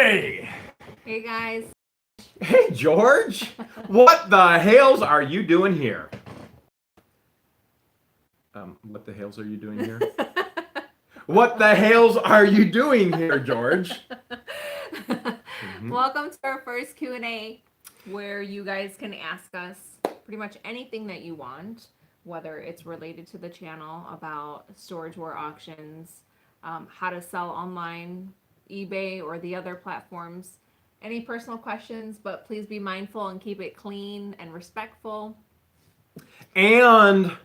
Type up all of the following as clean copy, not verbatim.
Hey! Hey guys. Hey, George! What the Hales are you doing here? What the Hales are you doing here? What the Hales are you doing here, George? Welcome to our first Q&A where you guys can ask us pretty much anything that you want, whether it's related to the channel, about storage war auctions, how to sell online, eBay, or the other platforms. Any personal questions, but please be mindful and keep it clean and respectful. And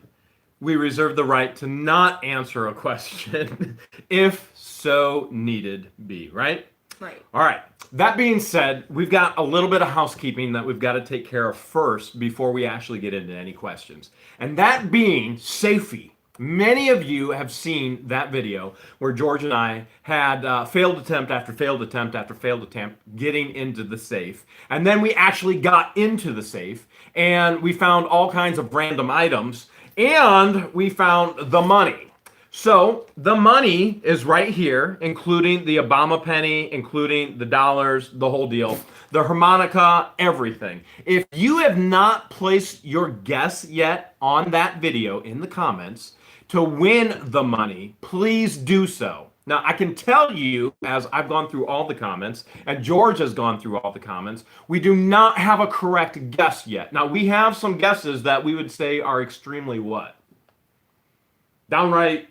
we reserve the right to not answer a question if so needed be, right? Right. All right. That being said, we've got a little bit of housekeeping that we've got to take care of first before we actually get into any questions. And that being safety. Many of you have seen that video where George and I had failed attempt after failed attempt after failed attempt getting into the safe. And then we actually got into the safe and we found all kinds of random items and we found the money. So the money is right here, including the Obama penny, including the dollars, the whole deal, the harmonica, everything. If you have not placed your guess yet on that video in the comments to win the money, please do so. Now, I can tell you, as I've gone through all the comments, and George has gone through all the comments, we do not have a correct guess yet. Now, we have some guesses that we would say are extremely what? Downright.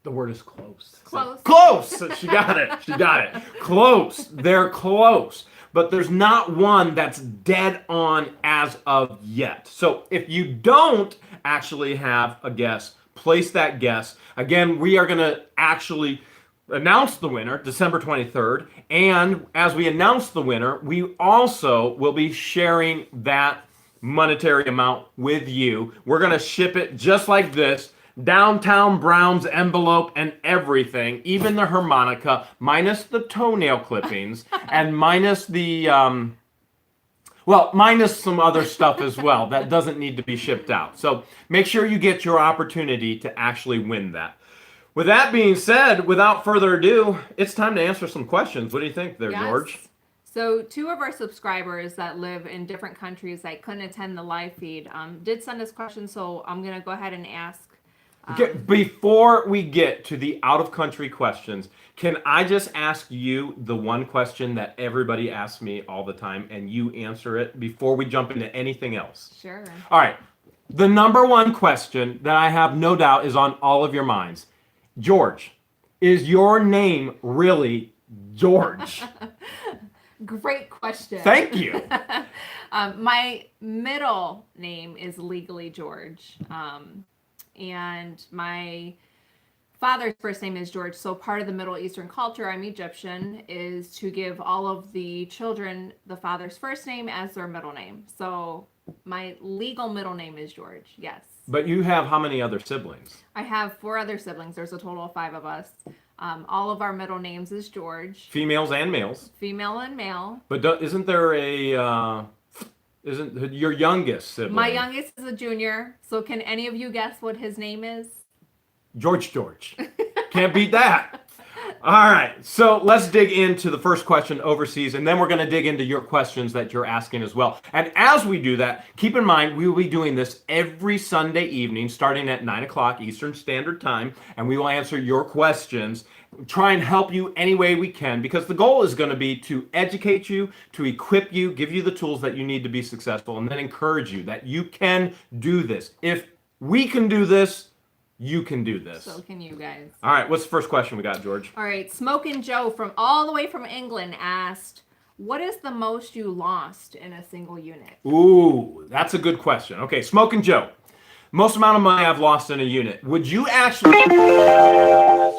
The word is close. Close. Close! She got it. She got it. Close. They're close. But there's not one that's dead on as of yet. So if you don't actually have a guess, place that guess. Again, we are going to actually announce the winner December 23rd. And as we announce the winner, we also will be sharing that monetary amount with you. We're going to ship it just like this. Downtown Brown's envelope and everything, even the harmonica, minus the toenail clippings, and minus the, minus some other stuff as well that doesn't need to be shipped out. So make sure you get your opportunity to actually win that. With that being said, without further ado, it's time to answer some questions. What do you think there, Yes. George? So 2 of our subscribers that live in different countries that couldn't attend the live feed did send us questions, so I'm going to go ahead and ask. Before we get to the out-of-country questions, can I just ask you the one question that everybody asks me all the time, and you answer it before we jump into anything else? Sure. All right. The number one question that I have no doubt is on all of your minds. George, is your name really George? Great question. Thank you. My middle name is legally George. And my father's first name is George. So part of the Middle Eastern culture, I'm Egyptian, is to give all of the children the father's first name as their middle name. So my legal middle name is George, yes. But you have how many other siblings? I have 4 other siblings. There's a total of 5 of us. All of our middle names is George. Females and males. Female and male. But isn't there isn't your youngest sibling? My youngest is a junior. So can any of you guess what his name is? George. Can't beat that. All right. So let's dig into the first question overseas, and then we're going to dig into your questions that you're asking as well. And as we do that, keep in mind, we will be doing this every Sunday evening, starting at 9 o'clock Eastern Standard Time, and we will answer your questions, try and help you any way we can, because the goal is going to be to educate you, to equip you, give you the tools that you need to be successful, and then encourage you that you can do this. If we can do this, you can do this. So can you guys. All right, what's the first question we got, George? All right, Smokin' Joe from all the way from England asked, what is the most you lost in a single unit? Ooh, that's a good question. Okay, Smokin' Joe. Most amount of money I've lost in a unit. Would you actually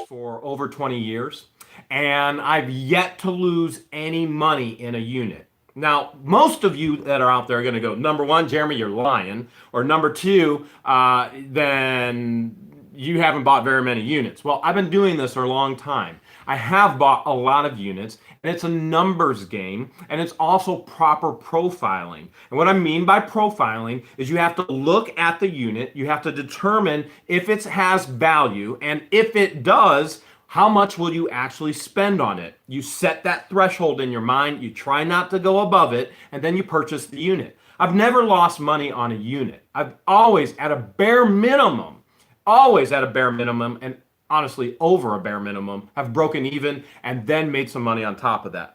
for over 20 years, and I've yet to lose any money in a unit. Now, most of you that are out there are going to go, number one, Jeremy, you're lying. Or number two, then you haven't bought very many units. Well, I've been doing this for a long time. I have bought a lot of units, and it's a numbers game, and it's also proper profiling. And what I mean by profiling is you have to look at the unit, you have to determine if it has value, and if it does, How much will you actually spend on it? You set that threshold in your mind, you try not to go above it, and then you purchase the unit. I've never lost money on a unit. I've always, at a bare minimum, and honestly over a bare minimum, have broken even and then made some money on top of that.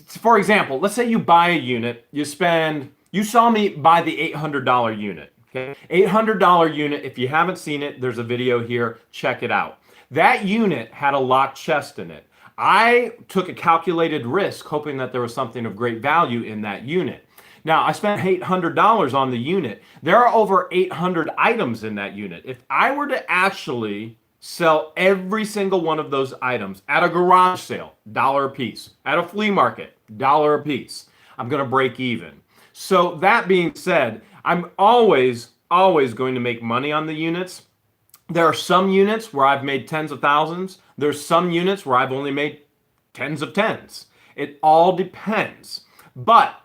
For example, let's say you buy a unit, you saw me buy the $800 unit. Okay, $800 unit. If you haven't seen it, there's a video here. Check it out. That unit had a locked chest in it. I took a calculated risk, hoping that there was something of great value in that unit. Now, I spent $800 on the unit. There are over 800 items in that unit. If I were to actually sell every single one of those items at a garage sale, $1 a piece, at a flea market, $1 a piece, I'm going to break even. So that being said, I'm always going to make money on the units. There are some units where I've made tens of thousands. There's some units where I've only made tens of tens. It all depends. But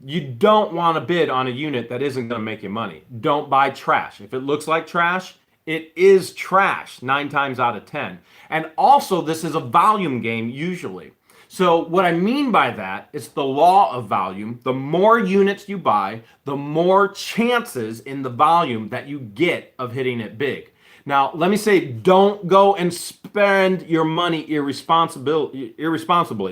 you don't want to bid on a unit that isn't going to make you money. Don't buy trash. If it looks like trash, it is trash 9 times out of 10. And also, this is a volume game usually. So what I mean by that is the law of volume. The more units you buy, the more chances in the volume that you get of hitting it big. Now, let me say, don't go and spend your money irresponsibly.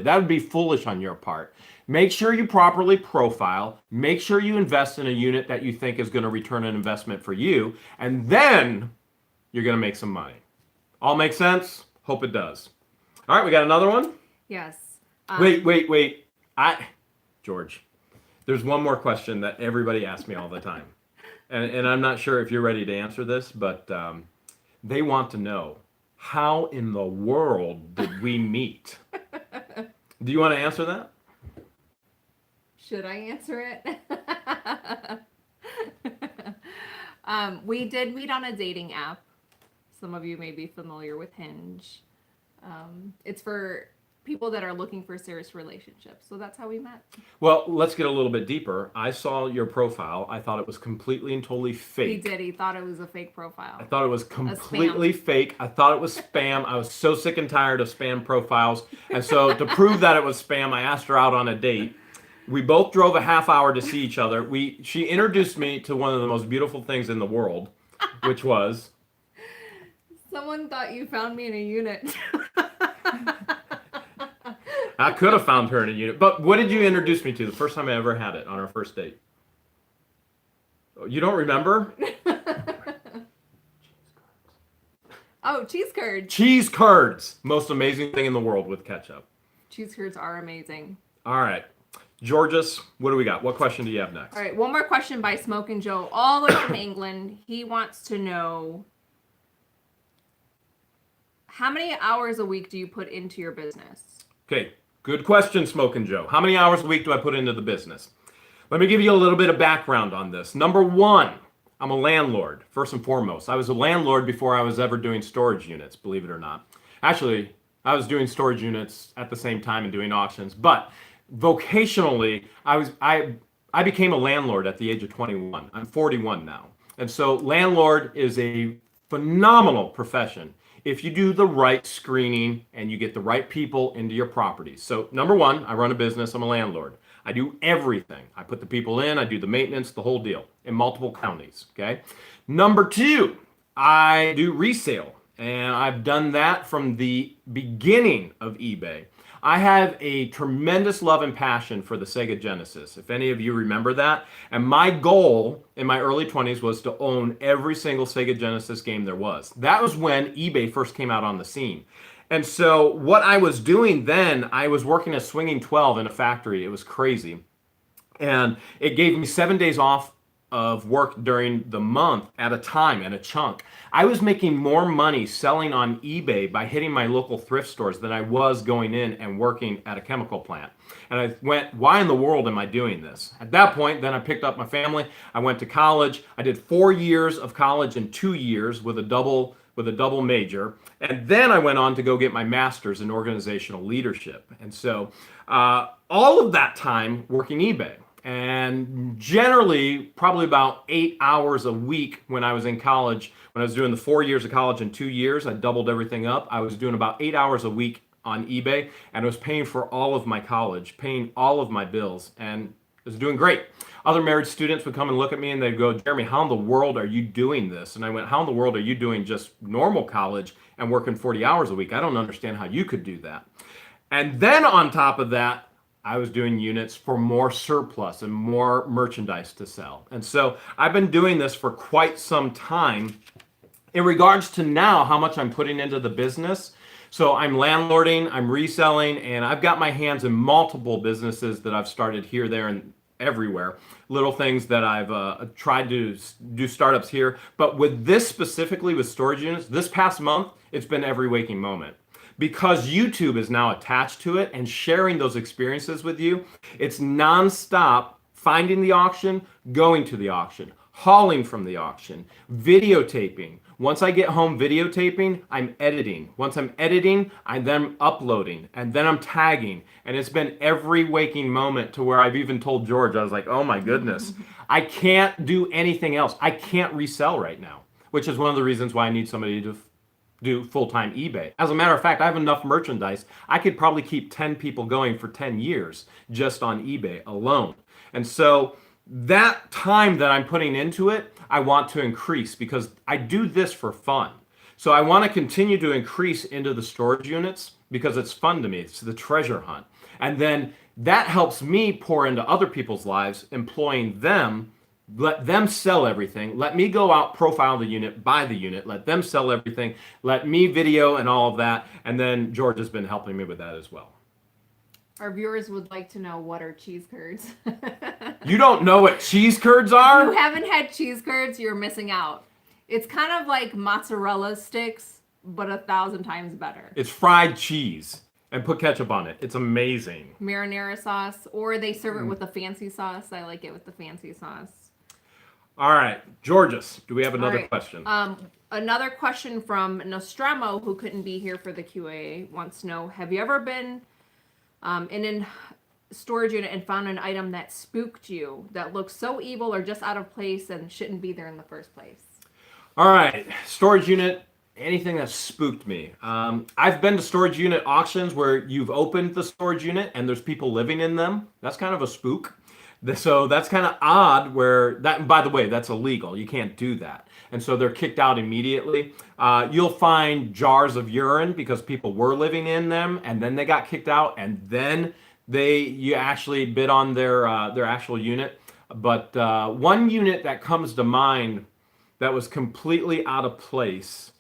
That would be foolish on your part. Make sure you properly profile. Make sure you invest in a unit that you think is going to return an investment for you. And then you're going to make some money. All make sense? Hope it does. All right, we got another one? Yes. Wait. George, there's one more question that everybody asks me all the time. And I'm not sure if you're ready to answer this, but they want to know, how in the world did we meet? Do you want to answer that? Should I answer it? We did meet on a dating app. Some of you may be familiar with Hinge. It's for people that are looking for serious relationships. So that's how we met. Well, let's get a little bit deeper. I saw your profile. I thought it was completely and totally fake. He did. He thought it was a fake profile. I thought it was completely fake. I thought it was spam. I was so sick and tired of spam profiles. And so to prove that it was spam, I asked her out on a date. We both drove a half hour to see each other. She introduced me to one of the most beautiful things in the world, which was... Someone thought you found me in a unit. I could have found her in a unit. But what did you introduce me to the first time I ever had it on our first date? You don't remember? Oh, cheese curds. Cheese curds. Most amazing thing in the world with ketchup. Cheese curds are amazing. All right. Georges, what do we got? What question do you have next? All right. One more question by Smoke and Joe, all the way from England. He wants to know, how many hours a week do you put into your business? Okay. Good question, Smoke and Joe. How many hours a week do I put into the business? Let me give you a little bit of background on this. Number one, I'm a landlord, first and foremost. I was a landlord before I was ever doing storage units, believe it or not. Actually, I was doing storage units at the same time and doing auctions. But vocationally, I became a landlord at the age of 21. I'm 41 now. And so landlord is a phenomenal profession if you do the right screening and you get the right people into your properties. So number one, I run a business, I'm a landlord. I do everything. I put the people in, I do the maintenance, the whole deal in multiple counties, okay? Number two, I do resale, and I've done that from the beginning of eBay. I have a tremendous love and passion for the Sega Genesis, if any of you remember that. And my goal in my early 20s was to own every single Sega Genesis game there was. That was when eBay first came out on the scene. And so what I was doing then, I was working a swinging 12 in a factory. It was crazy. And it gave me 7 days off of work during the month at a time, at a chunk. I was making more money selling on eBay by hitting my local thrift stores than I was going in and working at a chemical plant. And I went, why in the world am I doing this? At that point, then I picked up my family. I went to college. I did 4 years of college in 2 years with a double major. And then I went on to go get my master's in organizational leadership. And so all of that time working eBay. And generally, probably about 8 hours a week when I was in college, when I was doing the 4 years of college in 2 years, I doubled everything up. I was doing about 8 hours a week on eBay, and I was paying for all of my college, paying all of my bills, and I was doing great. Other married students would come and look at me and they'd go, Jeremy, how in the world are you doing this? And I went, how in the world are you doing just normal college and working 40 hours a week? I don't understand how you could do that. And then on top of that, I was doing units for more surplus and more merchandise to sell. And so I've been doing this for quite some time. In regards to now, how much I'm putting into the business, so I'm landlording, I'm reselling, and I've got my hands in multiple businesses that I've started here, there, and everywhere. Little things that I've tried to do startups here. But with this specifically, with storage units, this past month, it's been every waking moment. Because YouTube is now attached to it and sharing those experiences with you, it's nonstop finding the auction, going to the auction, hauling from the auction, videotaping. Once I get home videotaping, I'm editing. Once I'm editing, I'm then uploading, and then I'm tagging. And it's been every waking moment to where I've even told George, I was like, oh my goodness, I can't do anything else. I can't resell right now, which is one of the reasons why I need somebody to do full-time eBay. As a matter of fact, I have enough merchandise. I could probably keep 10 people going for 10 years just on eBay alone. And so that time that I'm putting into it, I want to increase because I do this for fun. So I want to continue to increase into the storage units because it's fun to me. It's the treasure hunt. And then that helps me pour into other people's lives, employing them, let them sell everything. Let me go out, profile the unit, buy the unit, let them sell everything, let me video and all of that. And then George has been helping me with that as well. Our viewers would like to know, what are cheese curds? You don't know what cheese curds are? If you haven't had cheese curds, you're missing out. It's kind of like mozzarella sticks, but 1,000 times better. It's fried cheese and put ketchup on it. It's amazing. Marinara sauce, or they serve it with a fancy sauce. I like it with the fancy sauce. All right, Georges, do we have another question? Another question from Nostromo, who couldn't be here for the QA, wants to know, have you ever been in a storage unit and found an item that spooked you, that looks so evil or just out of place and shouldn't be there in the first place? All right, storage unit, anything that spooked me. I've been to storage unit auctions where you've opened the storage unit and there's people living in them. That's kind of a spook. So that's kind of odd where that, by the way, that's illegal. You can't do that. And so they're kicked out immediately. You'll find jars of urine because people were living in them and then they got kicked out and then you actually bid on their actual unit. But one unit that comes to mind that was completely out of place.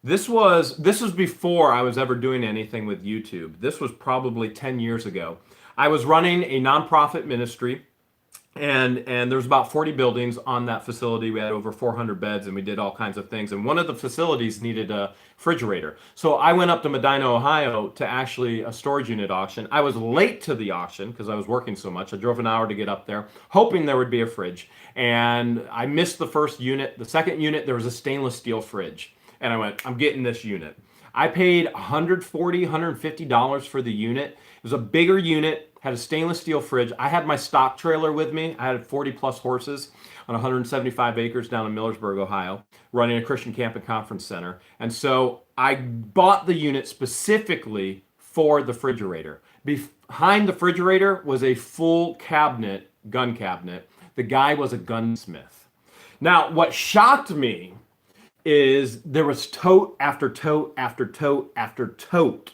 This was before I was ever doing anything with YouTube. This was probably 10 years ago. I was running a nonprofit ministry, and there was about 40 buildings on that facility. We had over 400 beds, and we did all kinds of things. And one of the facilities needed a refrigerator. So I went up to Medina, Ohio to actually a storage unit auction. I was late to the auction because I was working so much. I drove an hour to get up there, hoping there would be a fridge. And I missed the first unit. The second unit, there was a stainless steel fridge. And I went, I'm getting this unit. I paid $140, $150 for the unit. It was a bigger unit, had a stainless steel fridge. I had my stock trailer with me. I had 40 plus horses on 175 acres down in Millersburg, Ohio, running a Christian camp and conference center. And so I bought the unit specifically for the refrigerator. Behind the refrigerator was a full cabinet, gun cabinet. The guy was a gunsmith. Now, what shocked me is there was tote after tote after tote after tote.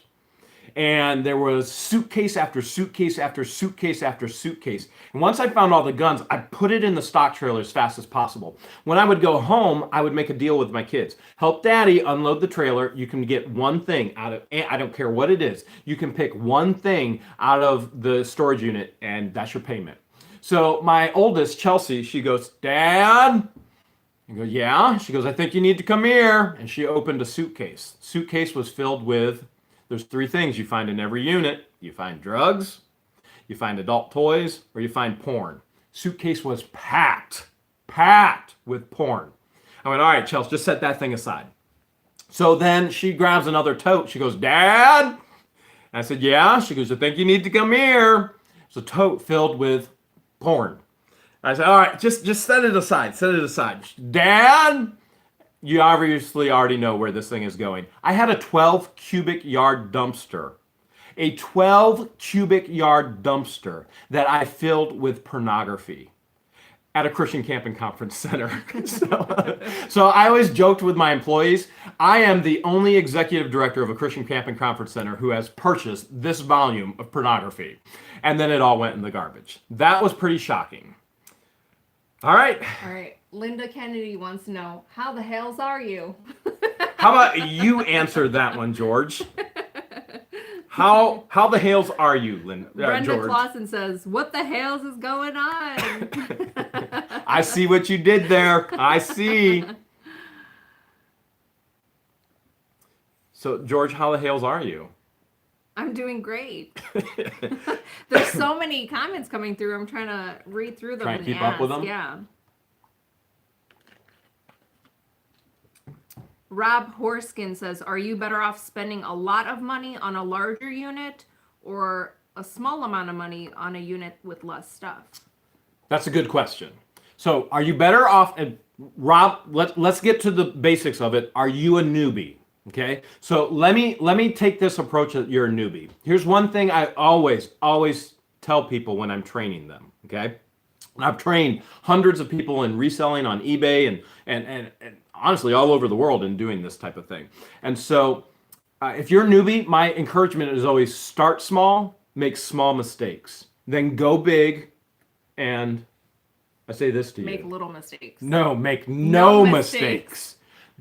And there was suitcase after suitcase after suitcase after suitcase. And once I found all the guns, I put it in the stock trailer as fast as possible. When I would go home, I would make a deal with my kids. Help daddy unload the trailer. You can get one thing out of, I don't care what it is. You can pick one thing out of the storage unit and that's your payment. So my oldest, Chelsea, she goes, Dad? I go, yeah. She goes, I think you need to come here. And she opened a suitcase. Suitcase was filled with, there's three things you find in every unit. You find drugs, you find adult toys, or you find porn. Suitcase was packed with porn. I went, all right, Chelsea, just set that thing aside. So then she grabs another tote. She goes, Dad? And I said, yeah. She goes, I think you need to come here. It's a tote filled with porn. I said, all right, just set it aside. Set it aside. Dad, you obviously already know where this thing is going. I had a 12 cubic yard dumpster. A 12 cubic yard dumpster that I filled with pornography at a Christian camping conference center. So I always joked with my employees, I am the only executive director of a Christian camping conference center who has purchased this volume of pornography. And then it all went in the garbage. That was pretty shocking. All right. All right. Linda Kennedy wants to know, how the Hales are you? How about you answer that one, George? How the Hales are you, Brenda George? Clausen says, what the Hales is going on? I see what you did there. I see. So, George, how the Hales are you? I'm doing great. There's so many comments coming through. I'm trying to read through them. Trying to keep up with them? Yeah. Rob Horskin says, are you better off spending a lot of money on a larger unit or a small amount of money on a unit with less stuff? That's a good question. So are you better off, and Rob, let's get to the basics of it. Are you a newbie? Okay. So let me take this approach that you're a newbie. Here's one thing I always tell people when I'm training them. Okay. I've trained hundreds of people in reselling on eBay and honestly all over the world in doing this type of thing. And so if you're a newbie, my encouragement is always start small, make small mistakes, then go big, and I say this to you. Make little mistakes. No, make no mistakes.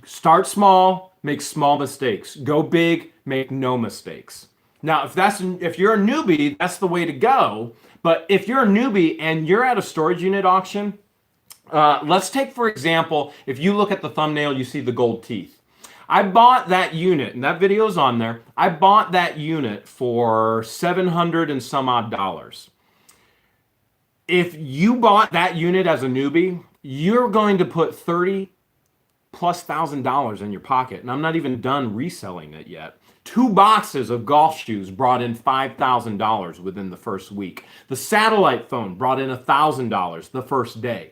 Start small, make small mistakes. Go big, make no mistakes. Now, if you're a newbie, that's the way to go. But if you're a newbie and you're at a storage unit auction, let's take, for example, if you look at the thumbnail, you see the gold teeth. I bought that unit, and that video's on there. I bought that unit for $700 and some odd dollars. If you bought that unit as a newbie, you're going to put $30,000+ in your pocket, and I'm not even done reselling it yet. 2 boxes of golf shoes brought in $5,000 within the first week. The satellite phone brought in $1,000 the first day.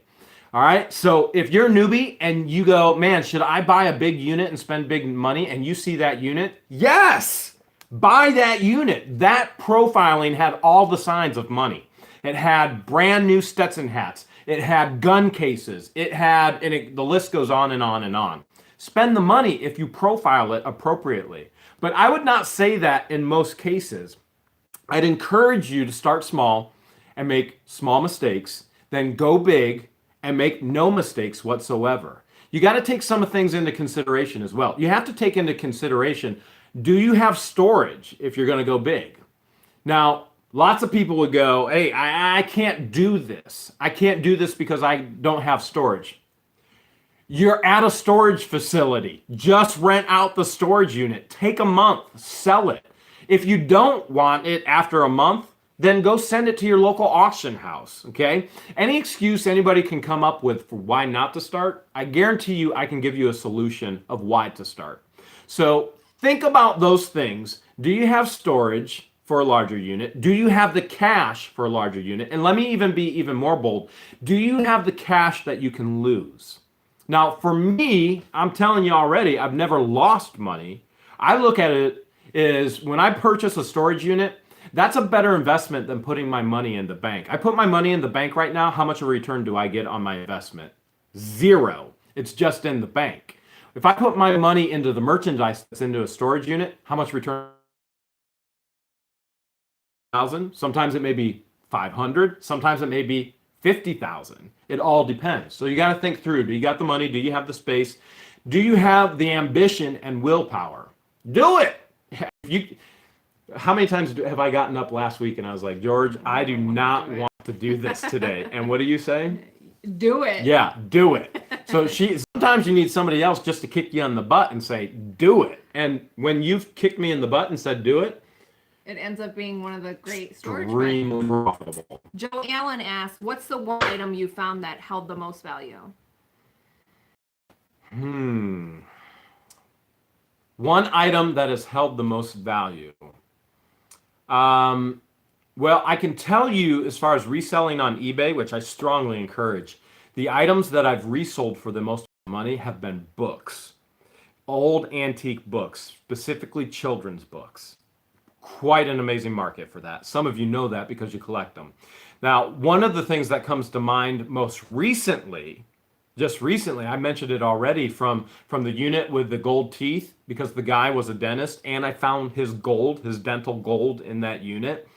All right, so if you're a newbie and you go, man, should I buy a big unit and spend big money, and you see that unit, yes, buy that unit. That profiling had all the signs of money. It had brand new Stetson hats. It had gun cases. It had, the list goes on and on and on. Spend the money if you profile it appropriately. But I would not say that in most cases. I'd encourage you to start small and make small mistakes, then go big and make no mistakes whatsoever. You got to take some of things into consideration as well. You have to take into consideration, do you have storage if you're going to go big? Now, lots of people would go, hey, I can't do this. I can't do this because I don't have storage. You're at a storage facility. Just rent out the storage unit. Take a month, sell it. If you don't want it after a month, then go send it to your local auction house, okay? Any excuse anybody can come up with for why not to start, I guarantee you I can give you a solution of why to start. So think about those things. Do you have storage for a larger unit? Do you have the cash for a larger unit? And let me even be even more bold. Do you have the cash that you can lose? Now, for me, I'm telling you already, I've never lost money. I look at it as when I purchase a storage unit, that's a better investment than putting my money in the bank. I put my money in the bank right now. How much of a return do I get on my investment? 0. It's just in the bank. If I put my money into the merchandise that's into a storage unit, how much return? 1,000. Sometimes it may be 500. Sometimes it may be 50,000. It all depends. So you got to think through. Do you got the money? Do you have the space? Do you have the ambition and willpower? Do it. How many times have I gotten up last week and I was like, George, I do not want to do this today. And what do you say? Do it. Yeah, do it. So sometimes you need somebody else just to kick you on the butt and say, do it. And when you've kicked me in the butt and said, do it, it ends up being one of the great storage extremely profitable. Joe Allen asks, what's the one item you found that held the most value? One item that has held the most value. Well, I can tell you as far as reselling on eBay, which I strongly encourage, the items that I've resold for the most money have been books, old antique books, specifically children's books. Quite an amazing market for that. Some of you know that because you collect them. Now, one of the things that comes to mind most recently, just recently, I mentioned it already from the unit with the gold teeth because the guy was a dentist and I found his gold, his dental gold in that unit.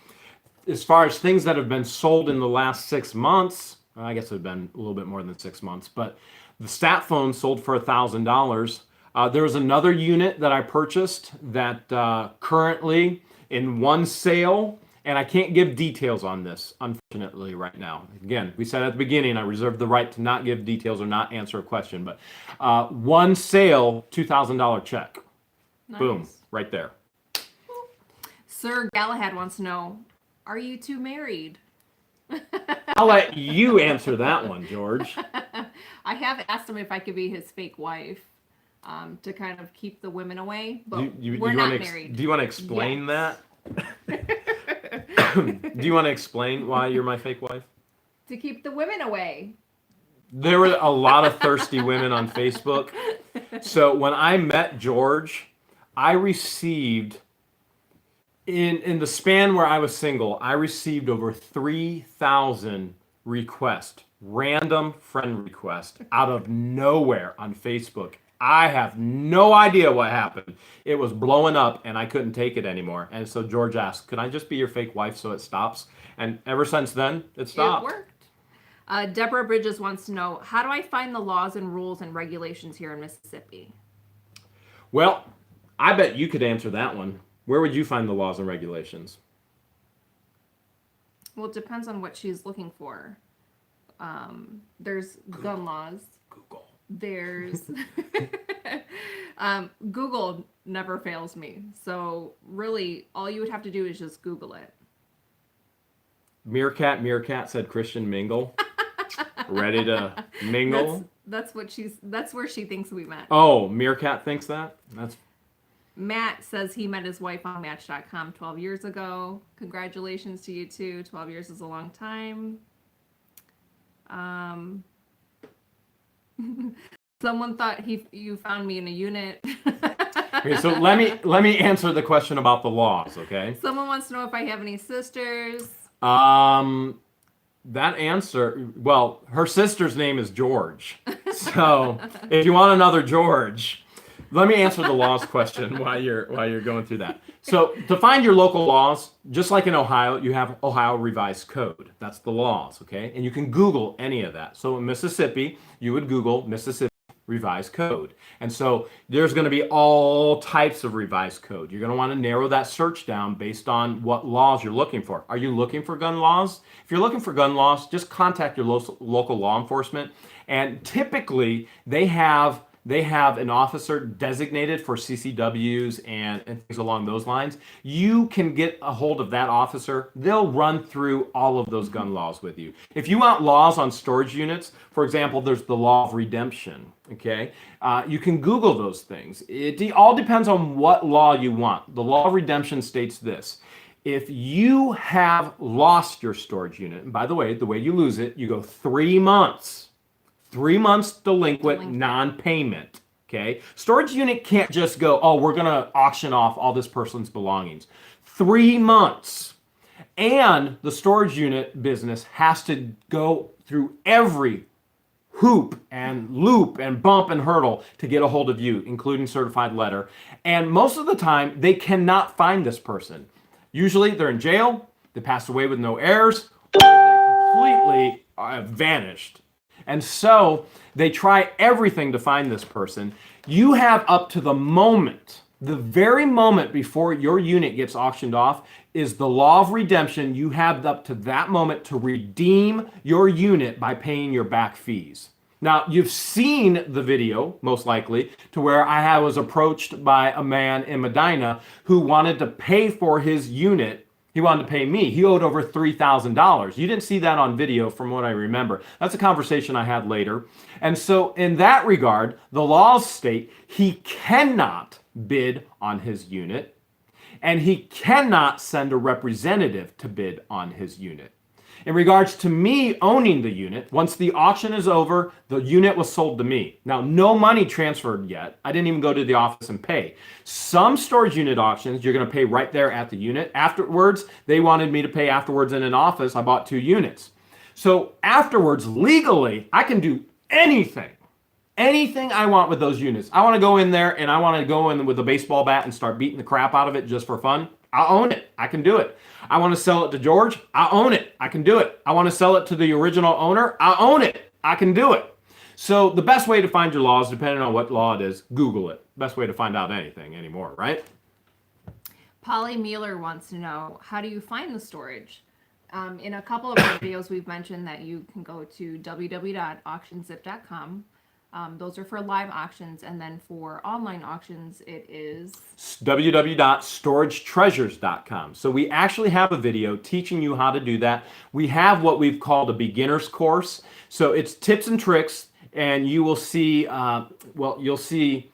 As far as things that have been sold in the last 6 months, I guess it had been a little bit more than 6 months, but the stat phone sold for $1,000. There was another unit that I purchased that currently in one sale, and I can't give details on this, unfortunately, right now. Again, we said at the beginning, I reserve the right to not give details or not answer a question, but one sale, $2,000 check. Nice. Boom, right there. Sir Galahad wants to know, are you two married? I'll let you answer that one, George. I have asked him if I could be his fake wife to kind of keep the women away, but we're not married. Do you want to explain Yes. that? Do you want to explain why you're my fake wife? To keep the women away. There were a lot of thirsty women on Facebook. So when I met George, I received, in the span where I was single, I received over 3,000 requests, random friend requests out of nowhere on Facebook. I have no idea what happened. It was blowing up and I couldn't take it anymore. And so George asked, "Can I just be your fake wife so it stops?" And ever since then, it stopped. It worked. Deborah Bridges wants to know, how do I find the laws and rules and regulations here in Mississippi? Well, I bet you could answer that one. Where would you find the laws and regulations? Well, it depends on what she's looking for. There's gun laws. Google. There's Google never fails me. So really, all you would have to do is just Google it. Meerkat said Christian mingle. Ready to mingle? That's where she thinks we met. Oh, Meerkat thinks that? That's Matt says he met his wife on Match.com 12 years ago. Congratulations to you too. 12 years is a long time. Someone thought you found me in a unit. Okay, so let me answer the question about the laws, okay? Someone wants to know if I have any sisters. That answer, well, her sister's name is George. So if you want another George, let me answer the laws question while you're going through that. So to find your local laws, just like in Ohio, you have Ohio Revised Code. That's the laws, okay? And you can Google any of that. So in Mississippi, you would Google Mississippi Revised Code. And so there's going to be all types of revised code. You're going to want to narrow that search down based on what laws you're looking for. Are you looking for gun laws? If you're looking for gun laws, just contact your local law enforcement. And typically they have an officer designated for CCWs and things along those lines. You can get a hold of that officer. They'll run through all of those gun laws with you. If you want laws on storage units, for example, there's the law of redemption, okay? You can Google those things. It all depends on what law you want. The law of redemption states this. If you have lost your storage unit, and by the way you lose it, you go 3 months. 3 months delinquent non-payment, okay? Storage unit can't just go, oh, we're gonna auction off all this person's belongings. 3 months. And the storage unit business has to go through every hoop and loop and bump and hurdle to get a hold of you, including certified letter. And most of the time, they cannot find this person. Usually they're in jail, they passed away with no heirs, or they completely vanished. And so they try everything to find this person. You have up to the moment, the very moment before your unit gets auctioned off is the law of redemption. You have up to that moment to redeem your unit by paying your back fees. Now, you've seen the video, most likely, to where I was approached by a man in Medina who wanted to pay for his unit. He wanted to pay me. He owed over $3,000. You didn't see that on video from what I remember. That's a conversation I had later. And so in that regard, the laws state he cannot bid on his unit. and he cannot send a representative to bid on his unit. In regards to me owning the unit, once the auction is over, the unit was sold to me. Now, no money transferred yet. I didn't even go to the office and pay. Some storage unit auctions, you're going to pay right there at the unit. Afterwards, they wanted me to pay afterwards in an office. I bought 2 units. So afterwards, legally, I can do anything I want with those units. I want to go in there and I want to go in with a baseball bat and start beating the crap out of it just for fun. I'll own it. I can do it. I want to sell it to George. I own it. I can do it. I want to sell it to the original owner. I own it. I can do it. So the best way to find your laws, depending on what law it is, Google it. Best way to find out anything anymore, right? Polly Mueller wants to know, how do you find the storage? In a couple of our videos, we've mentioned that you can go to www.auctionzip.com. Those are for live auctions, and then for online auctions, it is www.storagetreasures.com. So we actually have a video teaching you how to do that. We have what we've called a beginner's course. So it's tips and tricks, and you will see, you'll see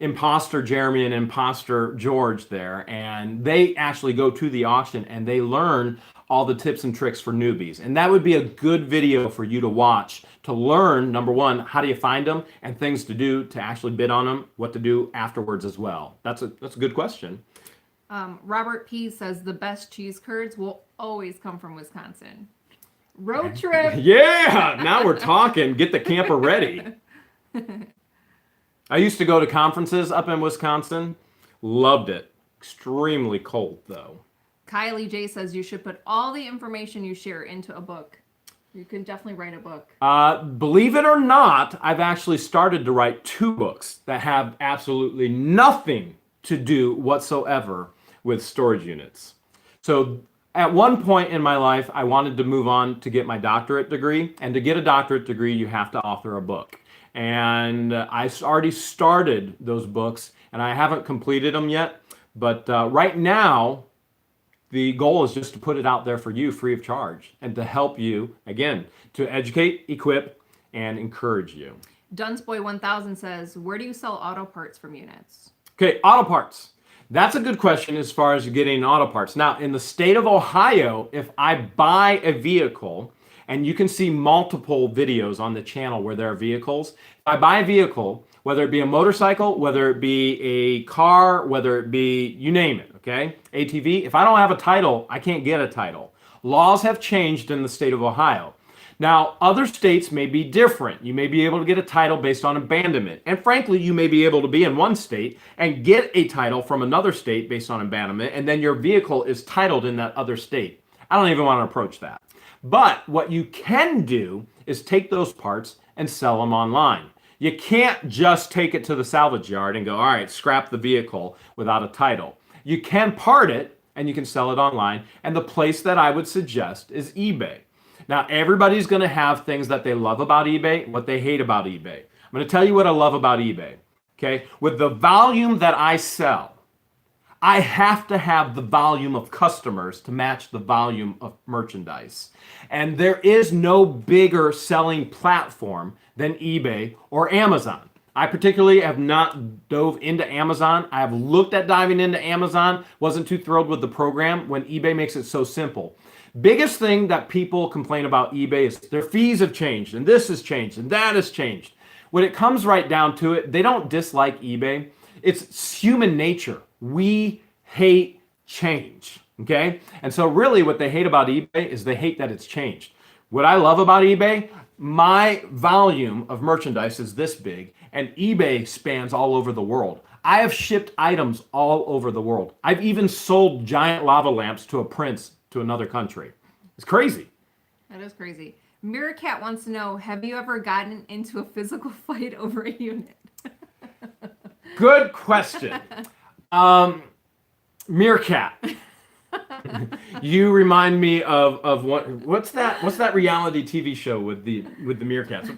Imposter Jeremy and Imposter George there, and they actually go to the auction and they learn all the tips and tricks for newbies. And that would be a good video for you to watch to learn, number one, how do you find them and things to do to actually bid on them, what to do afterwards as well. That's a good question. Robert P. says the best cheese curds will always come from Wisconsin. Road trip. Yeah, now we're talking. Get the camper ready. I used to go to conferences up in Wisconsin. Loved it. Extremely cold, though. Kylie J says you should put all the information you share into a book. You can definitely write a book. Believe it or not, I've actually started to write 2 books that have absolutely nothing to do whatsoever with storage units. So at one point in my life, I wanted to move on to get my doctorate degree. And to get a doctorate degree, you have to author a book. And I already started those books, and I haven't completed them yet. But right now, the goal is just to put it out there for you free of charge and to help you, again, to educate, equip, and encourage you. Dunsboy 1000 says, where do you sell auto parts from units? Okay, auto parts. That's a good question as far as getting auto parts. Now, in the state of Ohio, if I buy a vehicle, and you can see multiple videos on the channel where there are vehicles, if I buy a vehicle, whether it be a motorcycle, whether it be a car, whether it be, you name it, okay? ATV, if I don't have a title, I can't get a title. Laws have changed in the state of Ohio. Now, other states may be different. You may be able to get a title based on abandonment. And frankly, you may be able to be in one state and get a title from another state based on abandonment, and then your vehicle is titled in that other state. I don't even want to approach that. But what you can do is take those parts and sell them online. You can't just take it to the salvage yard and go, all right, scrap the vehicle without a title. You can part it and you can sell it online. And the place that I would suggest is eBay. Now, everybody's going to have things that they love about eBay, what they hate about eBay. I'm going to tell you what I love about eBay. Okay, with the volume that I sell, I have to have the volume of customers to match the volume of merchandise. And there is no bigger selling platform than eBay or Amazon. I particularly have not dove into Amazon. I have looked at diving into Amazon, wasn't too thrilled with the program when eBay makes it so simple. Biggest thing that people complain about eBay is their fees have changed, and this has changed, and that has changed. When it comes right down to it, they don't dislike eBay. It's human nature. We hate change, okay? And so really what they hate about eBay is they hate that it's changed. What I love about eBay, my volume of merchandise is this big, and eBay spans all over the world. I have shipped items all over the world. I've even sold giant lava lamps to a prince to another country. It's crazy. That is crazy. Meerkat wants to know, have you ever gotten into a physical fight over a unit? Good question. Meerkat. You remind me of what's that reality TV show with the meerkats?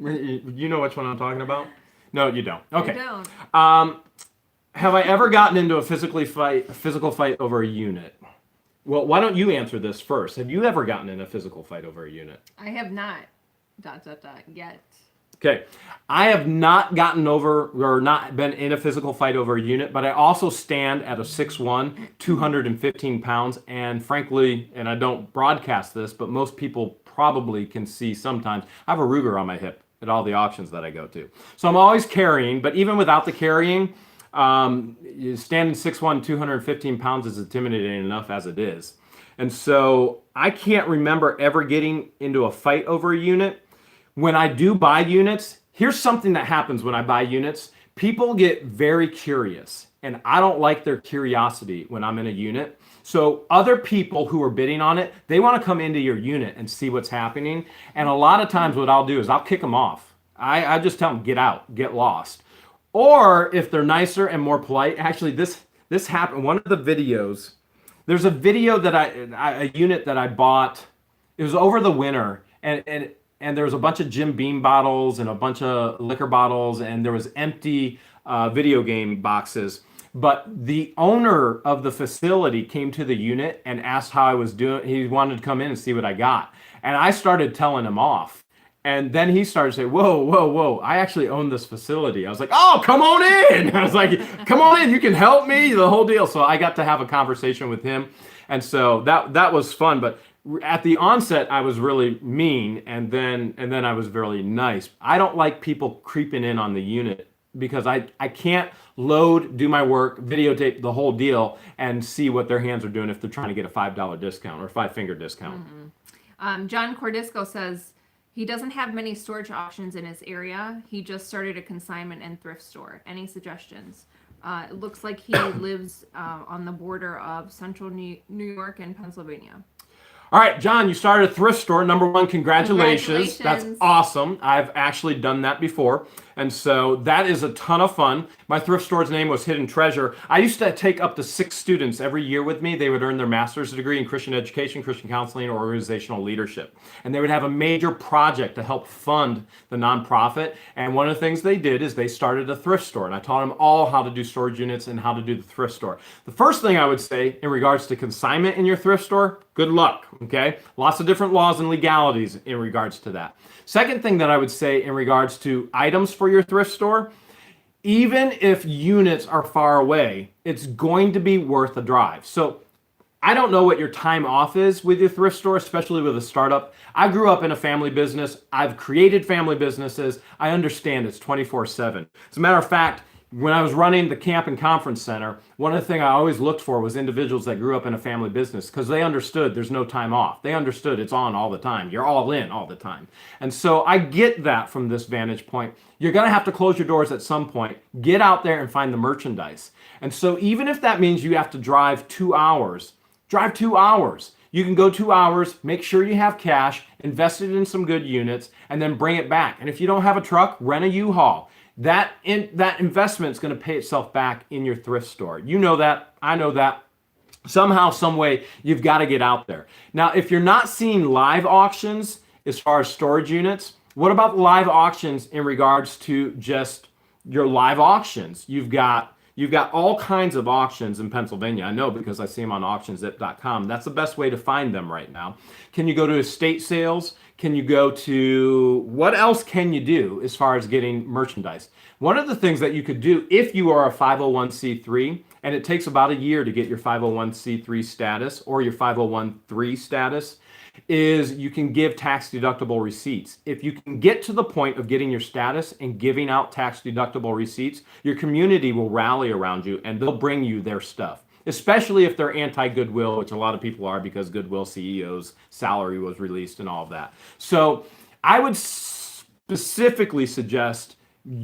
You know which one I'm talking about? No, you don't. Okay. I don't. Have I ever gotten into a physical fight over a unit? Well, why don't you answer this first? Have you ever gotten in a physical fight over a unit? I have not. Yet. Okay. I have not gotten over or not been in a physical fight over a unit, but I also stand at a 6'1", 215 pounds. And frankly, and I don't broadcast this, but most people probably can see sometimes, I have a Ruger on my hip at all the auctions that I go to. So I'm always carrying, but even without the carrying, standing 6'1", 215 pounds is intimidating enough as it is. And so I can't remember ever getting into a fight over a unit. When I do buy units, here's something that happens when I buy units. People get very curious, and I don't like their curiosity when I'm in a unit. So other people who are bidding on it, they want to come into your unit and see what's happening. And a lot of times what I'll do is I'll kick them off. I just tell them, get out, get lost. Or if they're nicer and more polite, actually this happened, one of the videos, there's a video that a unit that I bought, it was over the winter, and there was a bunch of Jim Beam bottles and a bunch of liquor bottles, and there was empty video game boxes. But the owner of the facility came to the unit and asked how I was doing. He wanted to come in and see what I got. And I started telling him off. And then he started to say, whoa, whoa, whoa, I actually own this facility. I was like, oh, come on in. I was like, come on in, you can help me, the whole deal. So I got to have a conversation with him. And so that was fun. But at the onset, I was really mean, and then I was really nice. I don't like people creeping in on the unit because I can't load, do my work, videotape the whole deal, and see what their hands are doing if they're trying to get a $5 discount or five-finger discount. John Cordisco says he doesn't have many storage options in his area. He just started a consignment and thrift store. Any suggestions? It looks like he lives on the border of central New York and Pennsylvania. All right, John, you started a thrift store. Number one, congratulations. That's awesome. I've actually done that before. And so that is a ton of fun. My thrift store's name was Hidden Treasure. I used to take up to 6 students every year with me. They would earn their master's degree in Christian education, Christian counseling, or organizational leadership. And they would have a major project to help fund the nonprofit. And one of the things they did is they started a thrift store. And I taught them all how to do storage units and how to do the thrift store. The first thing I would say in regards to consignment in your thrift store, good luck, okay? Lots of different laws and legalities in regards to that. Second thing that I would say in regards to items for your thrift store, even if units are far away, it's going to be worth a drive. So I don't know what your time off is with your thrift store, especially with a startup. I grew up in a family business. I've created family businesses. I understand it's 24/7. As a matter of fact, when I was running the camp and conference center, one of the things I always looked for was individuals that grew up in a family business because they understood there's no time off. They understood it's on all the time. You're all in all the time. And so I get that from this vantage point. You're going to have to close your doors at some point. Get out there and find the merchandise. And so even if that means you have to drive 2 hours, drive 2 hours. You can go 2 hours, make sure you have cash, invest it in some good units, and then bring it back. And if you don't have a truck, rent a U-Haul. That investment is going to pay itself back in your thrift store. You know that. I know that. Somehow, some way, you've got to get out there. Now, if you're not seeing live auctions as far as storage units, what about live auctions in regards to just your live auctions? You've got all kinds of auctions in Pennsylvania. I know because I see them on auctionzip.com. That's the best way to find them right now. Can you go to estate sales? Can you go to, what else can you do as far as getting merchandise? One of the things that you could do if you are a 501c3, and it takes about a year to get your 501c3 status or your 501(c)(3) status, is you can give tax deductible receipts. If you can get to the point of getting your status and giving out tax deductible receipts, your community will rally around you and they'll bring you their stuff. Especially if they're anti-Goodwill, which a lot of people are because Goodwill CEO's salary was released and all of that. So I would specifically suggest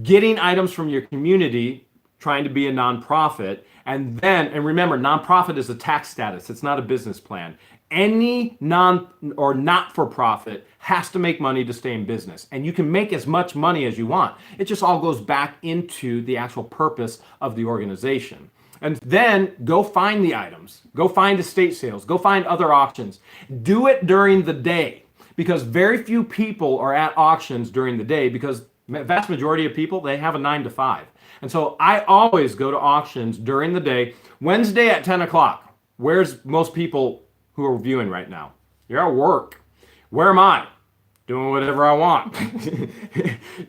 getting items from your community, trying to be a nonprofit, and remember, nonprofit is a tax status. It's not a business plan. Any non or not-for-profit has to make money to stay in business. And you can make as much money as you want. It just all goes back into the actual purpose of the organization. And then go find the items. Go find estate sales. Go find other auctions. Do it during the day because very few people are at auctions during the day because the vast majority of people, they have a 9 to 5. And so I always go to auctions during the day. Wednesday at 10 o'clock. Where's most people who are viewing right now? You're at work. Where am I? doing whatever I want.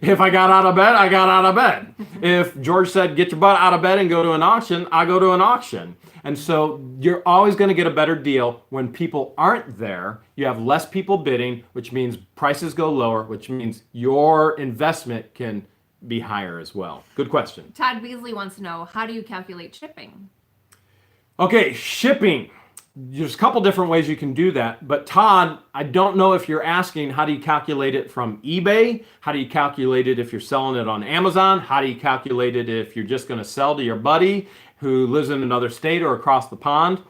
If I got out of bed, I got out of bed. If George said, get your butt out of bed and go to an auction, I go to an auction. And so you're always going to get a better deal when people aren't there. You have less people bidding, which means prices go lower, which means your investment can be higher as well. Good question. Todd Beasley wants to know, how do you calculate shipping? Okay, shipping. There's a couple different ways you can do that. But Todd, I don't know if you're asking, how do you calculate it from eBay? How do you calculate it if you're selling it on Amazon? How do you calculate it if you're just going to sell to your buddy who lives in another state or across the pond?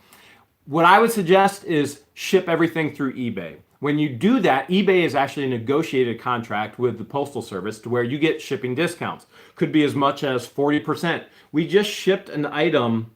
What I would suggest is ship everything through eBay. When you do that, eBay is actually a negotiated contract with the Postal Service to where you get shipping discounts. Could be as much as 40%. We just shipped an item.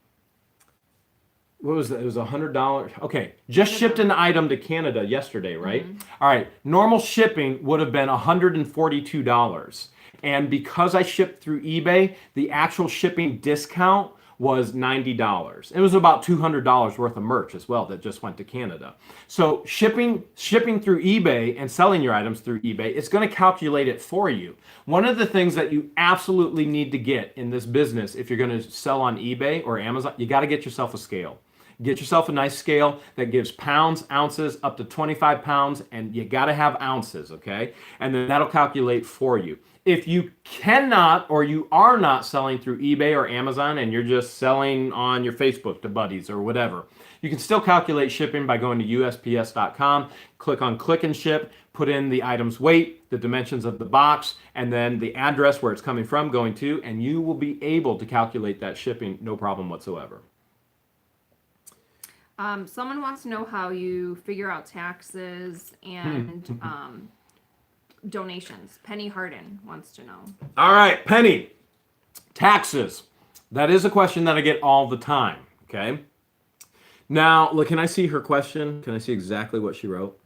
What was that? It was $100. Okay, just shipped an item to Canada yesterday, right? All right, normal shipping would have been $142. And because I shipped through eBay, the actual shipping discount was $90. It was about $200 worth of merch as well that just went to Canada. So shipping through eBay and selling your items through eBay, it's going to calculate it for you. One of the things that you absolutely need to get in this business, if you're going to sell on eBay or Amazon, you got to get yourself a scale. Get yourself a nice scale that gives pounds, ounces, up to 25 pounds, and you got to have ounces, okay? And then that'll calculate for you. If you cannot or you are not selling through eBay or Amazon and you're just selling on your Facebook to buddies or whatever, you can still calculate shipping by going to USPS.com, click on click and ship, put in the item's weight, the dimensions of the box, and then the address where it's coming from, going to, and you will be able to calculate that shipping no problem whatsoever. Someone wants to know how you figure out taxes and donations. Penny Harden wants to know. All right, Penny, taxes. That is a question that I get all the time, okay? Now, look, can I see her question? Can I see exactly what she wrote?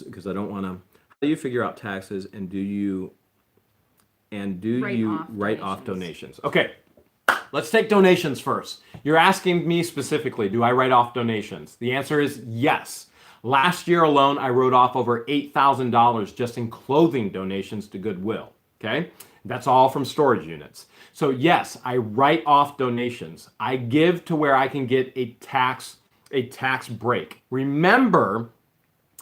Because I don't want to. How do you figure out taxes and do you write off donations? Okay. Let's take donations first. You're asking me specifically, do I write off donations? The answer is yes. Last year alone, I wrote off over $8,000 just in clothing donations to Goodwill, okay? That's all from storage units. So yes, I write off donations. I give to where I can get a tax break. Remember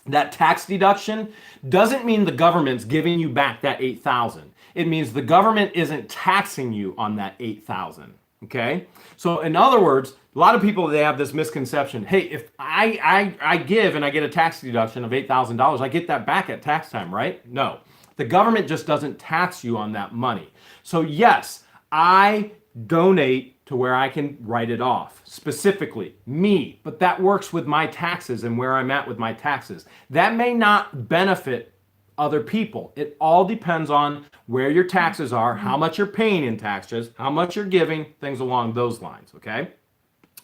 that tax deduction doesn't mean the government's giving you back that $8,000. It means the government isn't taxing you on that $8,000. Okay? So in other words, a lot of people, they have this misconception. Hey, if I give and I get a tax deduction of $8,000, I get that back at tax time, right? No. The government just doesn't tax you on that money. So yes, I donate to where I can write it off. Specifically, me. But that works with my taxes and where I'm at with my taxes. That may not benefit other people. It all depends on where your taxes are, how much you're paying in taxes, how much you're giving, things along those lines, okay?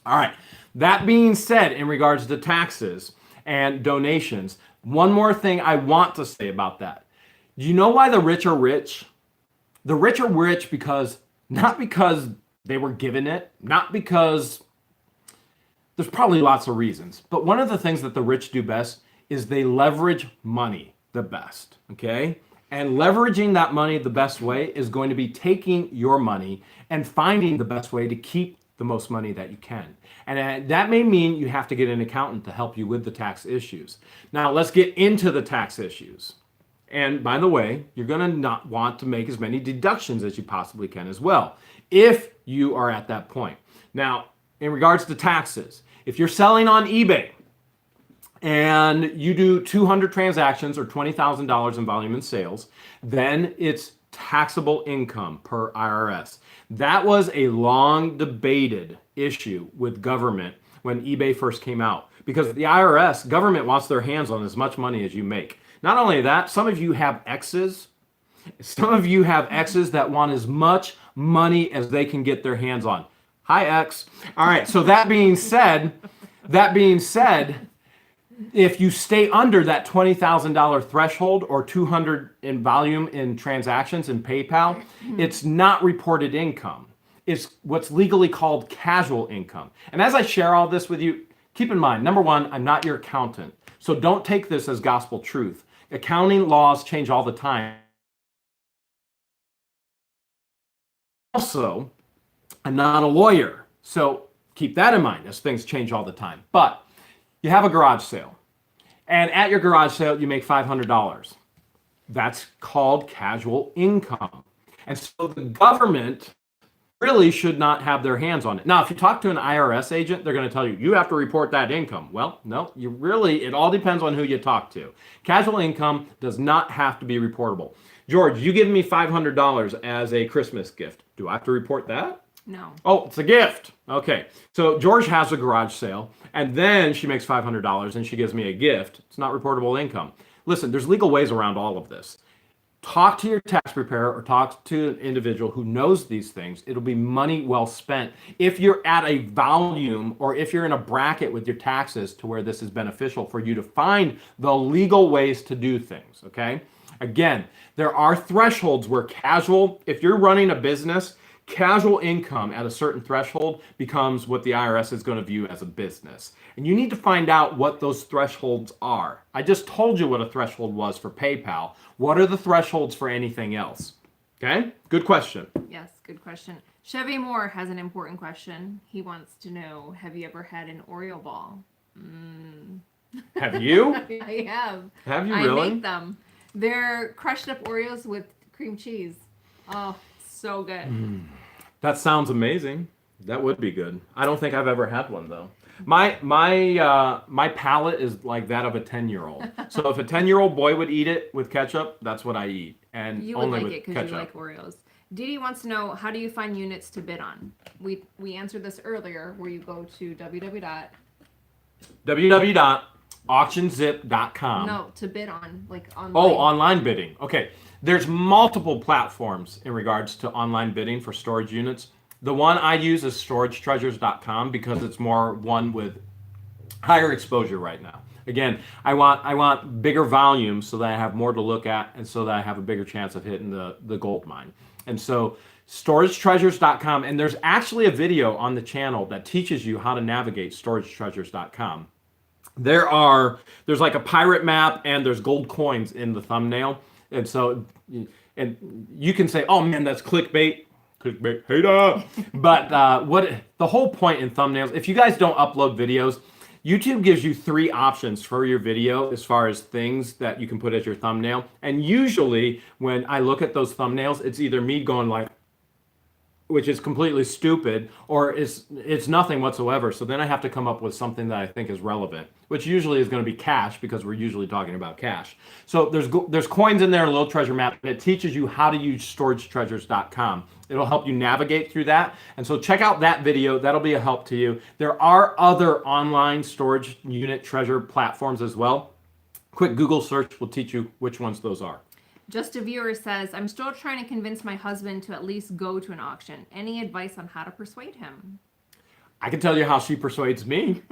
All right. That being said, in regards to taxes and donations, one more thing I want to say about that. Do you know why the rich are rich? The rich are rich not because they were given it, not because there's probably lots of reasons, but one of the things that the rich do best is they leverage money the best, okay? And leveraging that money the best way is going to be taking your money and finding the best way to keep the most money that you can. And that may mean you have to get an accountant to help you with the tax issues. Now, let's get into the tax issues. And by the way, you're going to not want to make as many deductions as you possibly can as well, if you are at that point. Now, in regards to taxes, if you're selling on eBay, and you do 200 transactions or $20,000 in volume in sales, then it's taxable income per IRS. That was a long debated issue with government when eBay first came out, because the IRS, government wants their hands on as much money as you make. Not only that, some of you have exes. Some of you have exes that want as much money as they can get their hands on. Hi, ex. All right, so that being said, if you stay under that $20,000 threshold or 200 in volume in transactions in PayPal, it's not reported income. It's what's legally called casual income. And as I share all this with you, keep in mind, number one, I'm not your accountant. So don't take this as gospel truth. Accounting laws change all the time. Also, I'm not a lawyer, so keep that in mind as things change all the time. But you have a garage sale, and at your garage sale, you make $500. That's called casual income. And so the government really should not have their hands on it. Now, if you talk to an IRS agent, they're going to tell you, you have to report that income. Well, no, it all depends on who you talk to. Casual income does not have to be reportable. George, you give me $500 as a Christmas gift. Do I have to report that? No. Oh, it's a gift. Okay. So George has a garage sale, and then she makes $500 and she gives me a gift. It's not reportable income. Listen, there's legal ways around all of this. Talk to your tax preparer or talk to an individual who knows these things. It'll be money well spent. If you're at a volume or if you're in a bracket with your taxes to where this is beneficial for you to find the legal ways to do things, okay? Again, there are thresholds where if you're running a business, casual income at a certain threshold becomes what the IRS is going to view as a business. And you need to find out what those thresholds are. I just told you what a threshold was for PayPal. What are the thresholds for anything else? Okay, good question. Yes, good question. Chevy Moore has an important question. He wants to know, have you ever had an Oreo ball? Have you? I have. Have you really? I make them. They're crushed up Oreos with cream cheese. Oh, so good. That sounds amazing. That would be good. I don't think I've ever had one though. My palate is like that of a 10-year-old. So if a 10-year-old boy would eat it with ketchup, that's what I eat, and you would only like with it because ketchup. you like Oreos. Didi wants to know, how do you find units to bid on? We answered this earlier, where you go to www.auctionzip.com. No, to bid on, like online. Oh, online bidding. Okay. There's multiple platforms in regards to online bidding for storage units. The one I use is storagetreasures.com because it's more one with higher exposure right now. Again, I want bigger volume so that I have more to look at and so that I have a bigger chance of hitting the gold mine. And so storagetreasures.com, and there's actually a video on the channel that teaches you how to navigate storagetreasures.com. There's like a pirate map and there's gold coins in the thumbnail. And so, and you can say, oh man, that's clickbait, hater. But the whole point in thumbnails, if you guys don't upload videos, YouTube gives you 3 options for your video as far as things that you can put as your thumbnail. And usually when I look at those thumbnails, it's either me going like, which is completely stupid, or it's nothing whatsoever. So then I have to come up with something that I think is relevant, which usually is going to be cash because we're usually talking about cash. So there's coins in there, a little treasure map, and it teaches you how to use storagetreasures.com. It'll help you navigate through that. And so check out that video. That'll be a help to you. There are other online storage unit treasure platforms as well. Quick Google search will teach you which ones those are. Just a viewer says, I'm still trying to convince my husband to at least go to an auction. Any advice on how to persuade him? I can tell you how she persuades me.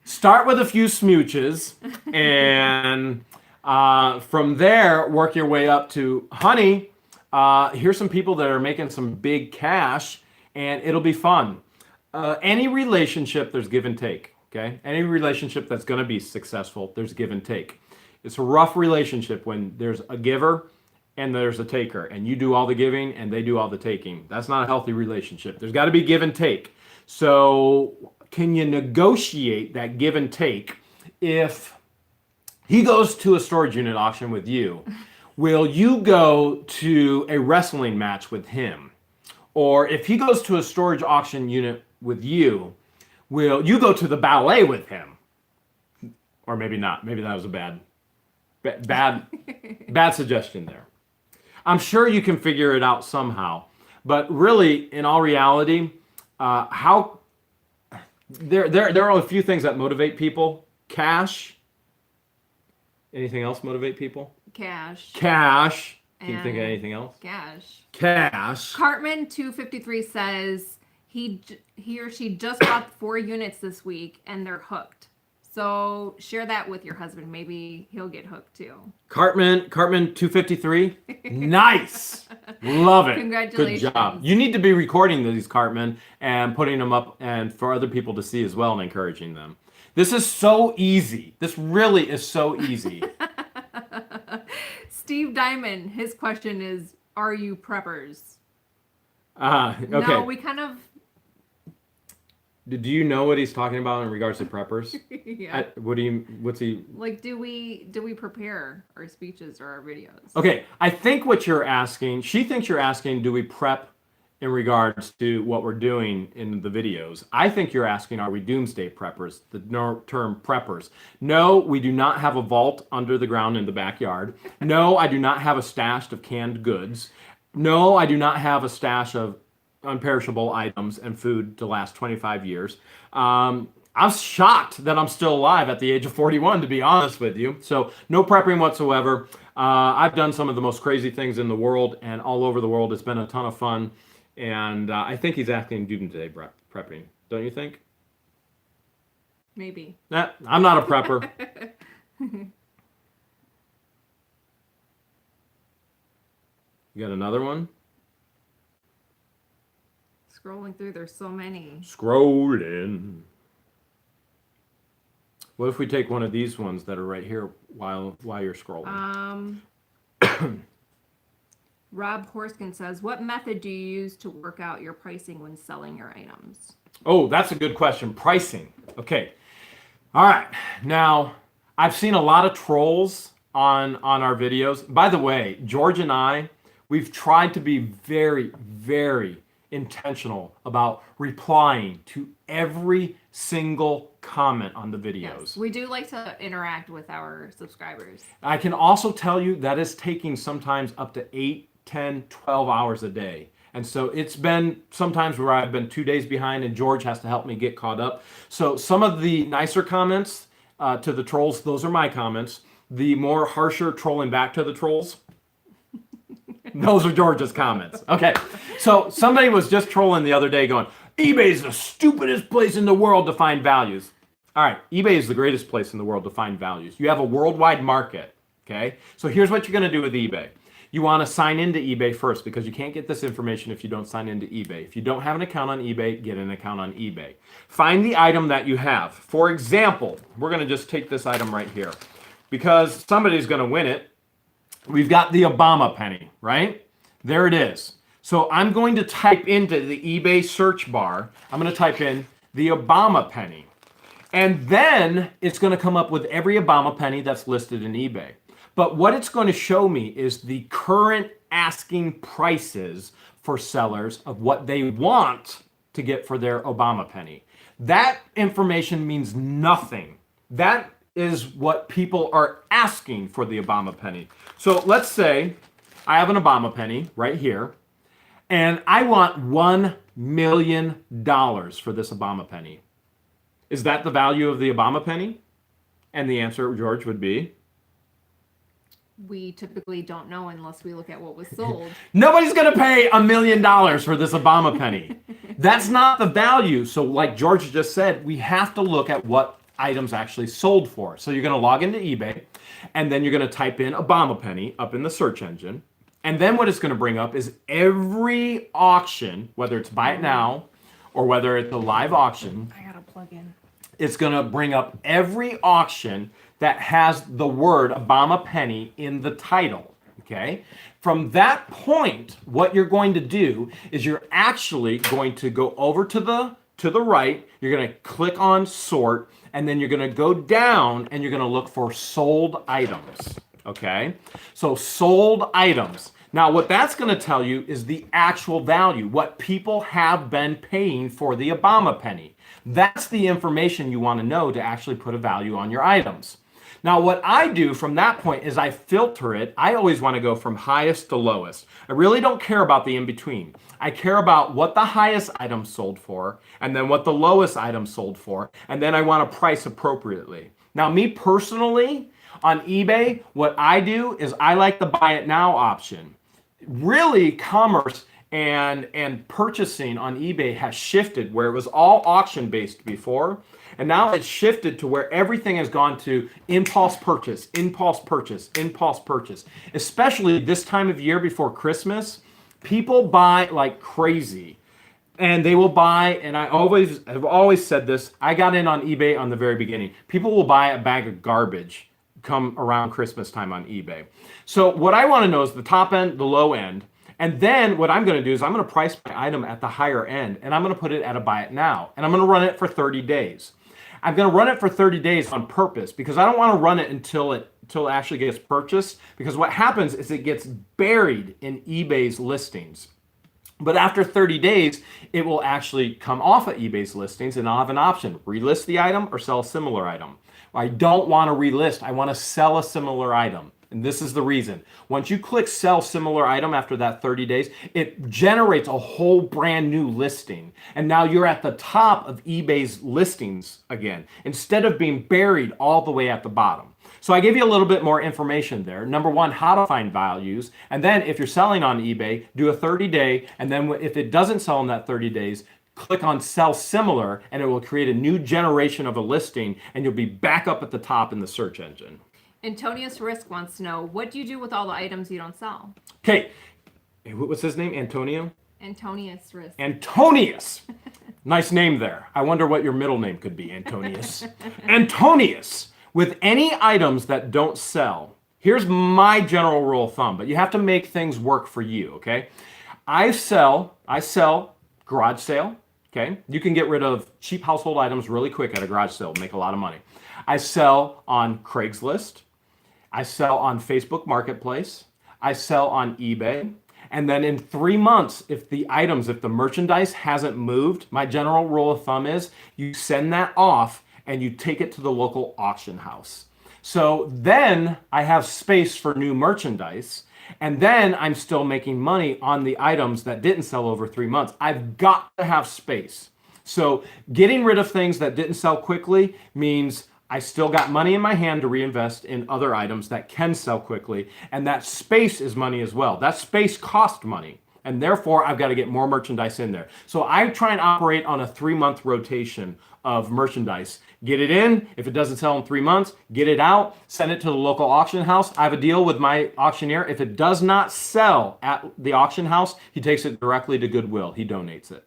Start with a few smooches, and from there, work your way up to, honey, here's some people that are making some big cash, and it'll be fun. Any relationship, there's give and take, okay? Any relationship that's going to be successful, there's give and take. It's a rough relationship when there's a giver and there's a taker, and you do all the giving and they do all the taking. That's not a healthy relationship. There's got to be give and take. So can you negotiate that give and take? If he goes to a storage unit auction with you, will you go to a wrestling match with him? Or if he goes to a storage auction unit with you, will you go to the ballet with him? Or maybe not. Maybe that was a bad suggestion there. I'm sure you can figure it out somehow, but really, in all reality, there are a few things that motivate people. Cash. Anything else motivate people? Cash. Can you think of anything else? Cash. Cartman 253 says he or she just bought 4 units this week and they're hooked. So share that with your husband. Maybe he'll get hooked too. Cartman 253. Nice. Love it. Congratulations. Good job. You need to be recording these, Cartman, and putting them up and for other people to see as well and encouraging them. This is so easy. This really is so easy. Steve Diamond, his question is, are you preppers? Okay. No, we kind of... Do you know what he's talking about in regards to preppers? Yeah. What's he? Like, do we prepare our speeches or our videos? Okay, I think what you're asking, she thinks you're asking, do we prep in regards to what we're doing in the videos? I think you're asking, are we doomsday preppers, the term preppers? No, we do not have a vault under the ground in the backyard. No, I do not have a stash of canned goods. No, I do not have a stash of unperishable items and food to last 25 years. I'm shocked that I'm still alive at the age of 41, to be honest with you. So no prepping whatsoever. I've done some of the most crazy things in the world and all over the world. It's been a ton of fun. And I think he's asking doomsday prepping. Don't you think? Maybe. Nah, I'm not a prepper. You got another one? Scrolling through, there's so many. Scrolling. What if we take one of these ones that are right here while you're scrolling? Rob Horskin says, what method do you use to work out your pricing when selling your items? Oh, that's a good question. Pricing. Okay. All right. Now, I've seen a lot of trolls on our videos. By the way, George and I, we've tried to be very, very intentional about replying to every single comment on the videos. Yes, we do like to interact with our subscribers. I can also tell you that is taking sometimes up to 8, 10, 12 hours a day. And so it's been sometimes where I've been 2 days behind and George has to help me get caught up. So some of the nicer comments to the trolls, those are my comments. The more harsher trolling back to the trolls, those are George's comments. Okay, so somebody was just trolling the other day going, eBay is the stupidest place in the world to find values. All right, eBay is the greatest place in the world to find values. You have a worldwide market, okay? So here's what you're gonna do with eBay. You wanna sign into eBay first because you can't get this information if you don't sign into eBay. If you don't have an account on eBay, get an account on eBay. Find the item that you have. For example, we're gonna just take this item right here because somebody's gonna win it. We've got the Obama penny, right? There it is. So I'm going to type into the eBay search bar, I'm going to type in the Obama penny. And then it's going to come up with every Obama penny that's listed in eBay. But what it's going to show me is the current asking prices for sellers of what they want to get for their Obama penny. That information means nothing. That is what people are asking for the Obama penny. So let's say I have an Obama penny right here, and I want $1 million for this Obama penny. Is that the value of the Obama penny? And the answer, George, would be? We typically don't know unless we look at what was sold. Nobody's going to pay $1 million for this Obama penny. That's not the value. So like George just said, we have to look at what items actually sold for. So you're going to log into eBay, and then you're going to type in Obama penny up in the search engine. And then what it's going to bring up is every auction, whether it's buy it now or whether it's a live auction. I gotta plug in. It's going to bring up every auction that has the word Obama penny in the title. Okay? From that point, what you're going to do is you're actually going to go over to the right. You're going to click on sort, and then you're going to go down and you're going to look for sold items. Okay? So sold items. Now what that's going to tell you is the actual value, what people have been paying for the Obama penny. That's the information you want to know to actually put a value on your items. Now what I do from that point is I filter it. I always want to go from highest to lowest. I really don't care about the in-between. I care about what the highest item sold for and then what the lowest item sold for, and then I want to price appropriately. Now me personally, on eBay, what I do is I like the buy it now option. Really, commerce and purchasing on eBay has shifted where it was all auction based before, and now it's shifted to where everything has gone to impulse purchase, impulse purchase, impulse purchase. Especially this time of year before Christmas, people buy like crazy. And they will buy, and I've always said this, I got in on eBay on the very beginning. People will buy a bag of garbage come around Christmas time on eBay. So what I want to know is the top end, the low end, and then what I'm going to do is I'm going to price my item at the higher end, and I'm going to put it at a buy it now, and I'm going to run it for 30 days. I'm going to run it for 30 days on purpose because I don't want to run it until it actually gets purchased, because what happens is it gets buried in eBay's listings. But after 30 days, it will actually come off of eBay's listings, and I'll have an option: relist the item or sell a similar item. I don't want to relist. I want to sell a similar item. And this is the reason. Once you click sell similar item after that 30 days, it generates a whole brand new listing. And now you're at the top of eBay's listings again, instead of being buried all the way at the bottom. So I gave you a little bit more information there. Number one, how to find values. And then if you're selling on eBay, do a 30-day. And then if it doesn't sell in that 30 days, click on sell similar, and it will create a new generation of a listing, and you'll be back up at the top in the search engine. Antonius Risk wants to know, what do you do with all the items you don't sell? Okay, what's his name? Antonio? Antonius Risk. Antonius. Nice name there. I wonder what your middle name could be, Antonius. Antonius. With any items that don't sell, here's my general rule of thumb, but you have to make things work for you, okay? I sell garage sale, okay? You can get rid of cheap household items really quick at a garage sale, make a lot of money. I sell on Craigslist. I sell on Facebook Marketplace. I sell on eBay. And then in 3 months, if the merchandise hasn't moved, my general rule of thumb is you send that off and you take it to the local auction house. So then I have space for new merchandise, and then I'm still making money on the items that didn't sell over 3 months. I've got to have space. So getting rid of things that didn't sell quickly means I still got money in my hand to reinvest in other items that can sell quickly, and that space is money as well. That space costs money, and therefore I've got to get more merchandise in there. So I try and operate on a 3-month rotation of merchandise. Get it in. If it doesn't sell in 3 months, get it out, send it to the local auction house. I have a deal with my auctioneer. If it does not sell at the auction house, he takes it directly to Goodwill. He donates it.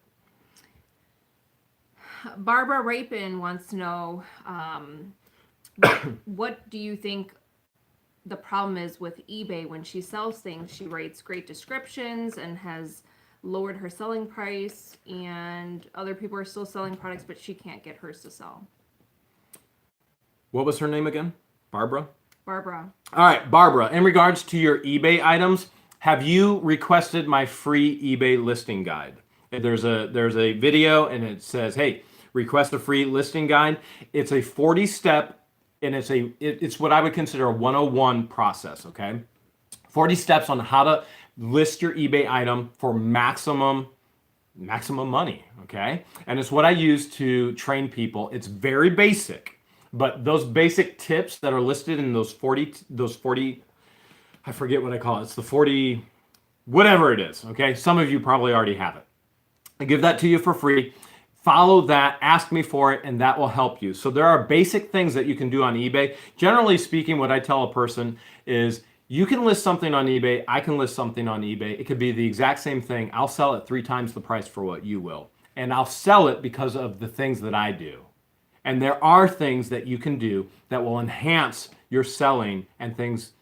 Barbara Rapin wants to know, what do you think the problem is with eBay when she sells things? She writes great descriptions and has lowered her selling price, and other people are still selling products, but she can't get hers to sell. What was her name again? Barbara? Barbara. All right, Barbara, in regards to your eBay items, have you requested my free eBay listing guide? There's a video, and it says, hey, request a free listing guide. It's a 40-step, and it's what I would consider a 101 process, okay? 40 steps on how to list your eBay item for maximum money, okay? And it's what I use to train people. It's very basic, but those basic tips that are listed in those 40, I forget what I call it. It's the 40, whatever it is, okay? Some of you probably already have it. I give that to you for free. Follow that, ask me for it, and that will help you. So there are basic things that you can do on eBay. Generally speaking, what I tell a person is, you can list something on eBay, I can list something on eBay. It could be the exact same thing. I'll sell it 3 times the price for what you will. And I'll sell it because of the things that I do. And there are things that you can do that will enhance your selling, and things,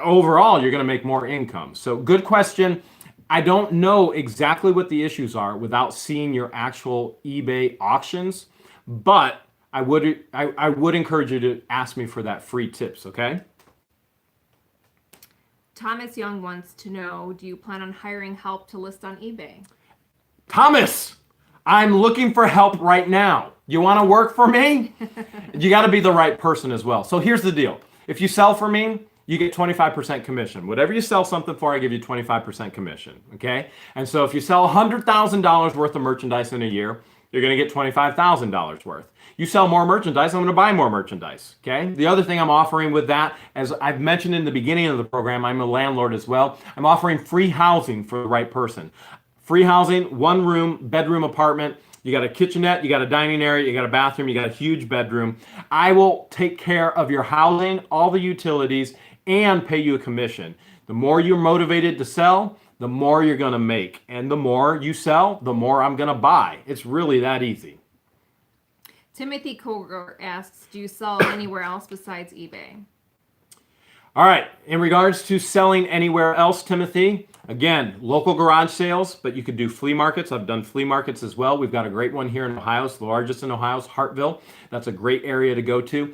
overall, you're gonna make more income. So good question. I don't know exactly what the issues are without seeing your actual eBay auctions, but I would encourage you to ask me for that free tips, okay? Thomas Young wants to know, do you plan on hiring help to list on eBay? Thomas, I'm looking for help right now. You want to work for me? You got to be the right person as well. So here's the deal. If you sell for me, you get 25% commission. Whatever you sell something for, I give you 25% commission, okay? And so if you sell $100,000 worth of merchandise in a year, you're going to get $25,000 worth. You sell more merchandise, I'm going to buy more merchandise. Okay. The other thing I'm offering with that, as I've mentioned in the beginning of the program, I'm a landlord as well. I'm offering free housing for the right person. Free housing, 1 room, bedroom apartment. You got a kitchenette, you got a dining area, you got a bathroom, you got a huge bedroom. I will take care of your housing, all the utilities, and pay you a commission. The more you're motivated to sell, the more you're going to make. And the more you sell, the more I'm going to buy. It's really that easy. Timothy Koger asks, do you sell anywhere else besides eBay? All right. In regards to selling anywhere else, Timothy, again, local garage sales, but you could do flea markets. I've done flea markets as well. We've got a great one here in Ohio. It's the largest in Ohio, Hartville. That's a great area to go to.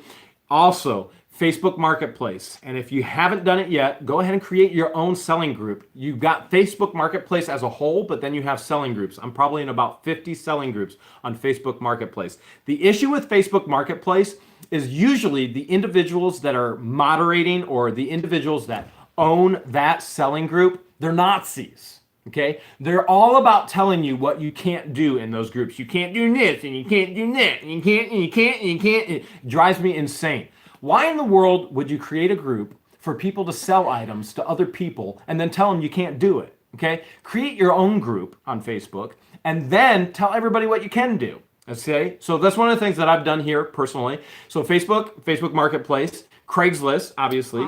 Also, Facebook Marketplace. And if you haven't done it yet, go ahead and create your own selling group. You've got Facebook Marketplace as a whole, but then you have selling groups. I'm probably in about 50 selling groups on Facebook Marketplace. The issue with Facebook Marketplace is usually the individuals that are moderating or the individuals that own that selling group, they're Nazis. Okay? They're all about telling you what you can't do in those groups. You can't do this and you can't do that and you can't and you can't and you can't. It drives me insane. Why in the world would you create a group for people to sell items to other people and then tell them you can't do it? Okay? Create your own group on Facebook and then tell everybody what you can do. Okay? So that's one of the things that I've done here personally. So Facebook Marketplace, Craigslist, obviously.